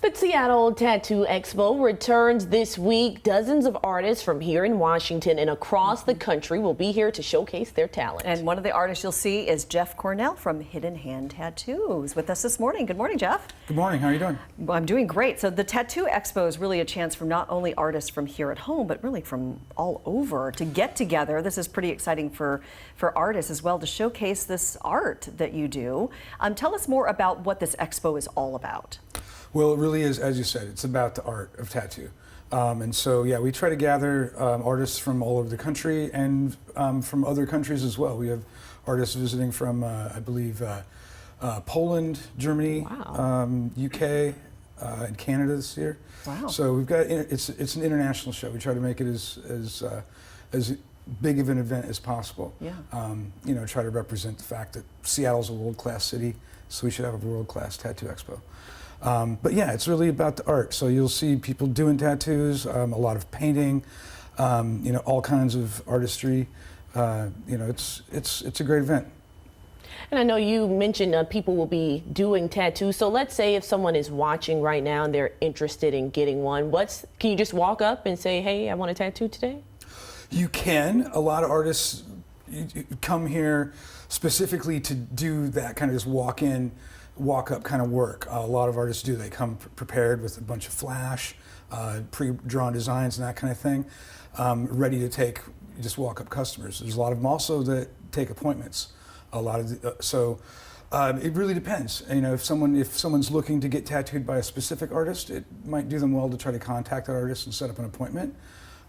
The Seattle Tattoo Expo returns this week. Dozens of artists from here in Washington and across the country will be here to showcase their talent. And one of the artists you'll see is Jeff Cornell from Hidden Hand Tattoos with us this morning. Good morning, Jeff. Good morning. How are you doing? Well, I'm doing great. So the Tattoo Expo is really a chance for not only artists from here at home, but really from all over to get together. This is pretty exciting for artists as well to showcase this art that you do. Tell us more about what this expo is all about. Well, it really is, as you said, it's about the art of tattoo. And so, yeah, we try to gather artists from all over the country and from other countries as well. We have artists visiting from, I believe, Poland, Germany, wow. UK, and Canada this year. Wow. So we've got, it's an international show. We try to make it as big of an event as possible. Yeah. You know, try to represent the fact that Seattle's a world-class city, so we should have a world-class tattoo expo. But yeah, it's really about the art. So you'll see people doing tattoos, a lot of painting, you know, all kinds of artistry. You know, it's a great event. And I know you mentioned people will be doing tattoos. So let's say if someone is watching right now and they're interested in getting one, can you just walk up and say, hey, I want a tattoo today? You can. A lot of artists come here specifically to do that kind of just walk in, walk up kind of work. A lot of artists do. They come prepared with a bunch of flash, pre-drawn designs and that kind of thing, ready to take just walk up customers. There's a lot of them also that take appointments. A lot of it really depends. You know, if someone's looking to get tattooed by a specific artist, it might do them well to try to contact that artist and set up an appointment.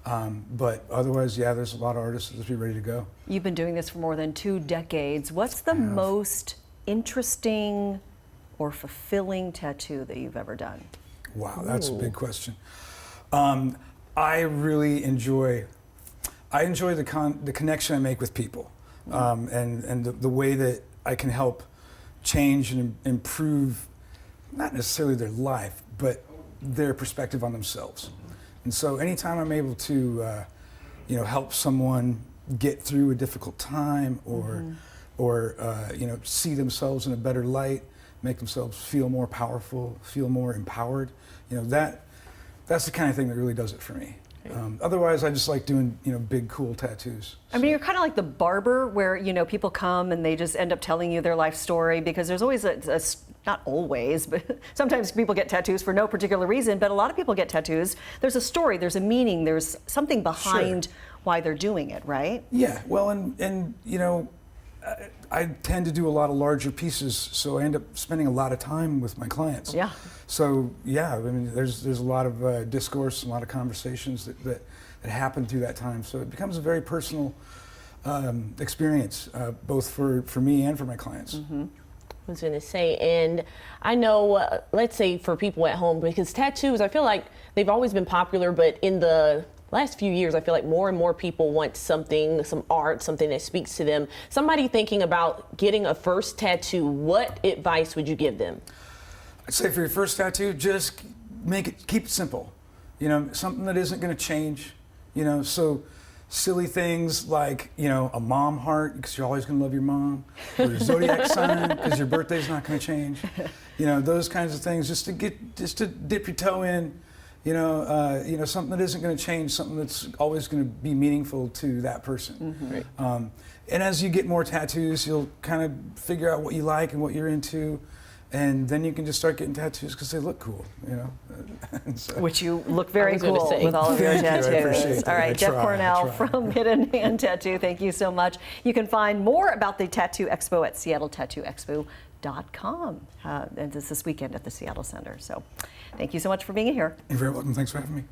But otherwise, yeah, there's a lot of artists that'll be ready to go. You've been doing this for more than 2 decades. What's the most interesting or fulfilling tattoo that you've ever done? Wow, that's a big question. I really enjoy the connection I make with people, and the way that I can help change and improve, not necessarily their life, but their perspective on themselves. And so anytime I'm able to, you know, help someone get through a difficult time or you know, see themselves in a better light, make themselves feel more powerful, feel more empowered, you know, that's the kind of thing that really does it for me. Otherwise, I just like doing, you know, big, cool tattoos. I mean, you're kind of like the barber where, you know, people come and they just end up telling you their life story, because there's always not always, but sometimes people get tattoos for no particular reason, but a lot of people get tattoos. There's a story, there's a meaning, there's something behind why they're doing it, right? Yeah, well, and you know, I tend to do a lot of larger pieces, so I end up spending a lot of time with my clients. Yeah. So yeah, I mean, there's a lot of discourse, a lot of conversations that happen through that time. So it becomes a very personal experience, both for me and for my clients. I was going to say, and I know, let's say for people at home, because tattoos, I feel like they've always been popular, but in the last few years, I feel like more and more people want something, some art, something that speaks to them. Somebody thinking about getting a first tattoo, what advice would you give them? I'd say for your first tattoo, just keep it simple. You know, something that isn't going to change. You know, so silly things like, you know, a mom heart, because you're always going to love your mom, or your zodiac sign, because your birthday's not going to change. You know, those kinds of things, just to dip your toe in. You know, something that isn't going to change, something that's always going to be meaningful to that person. Right. And as you get more tattoos, you'll kind of figure out what you like and what you're into, and then you can just start getting tattoos because they look cool, you know. So. Which you look very cool with all of your tattoos. All right, Jeff Cornell from Hidden Hand Tattoo, thank you so much. You can find more about the Tattoo Expo at SeattleTattooExpo.com. And this weekend at the Seattle Center. So thank you so much for being here. You're very welcome. Thanks for having me.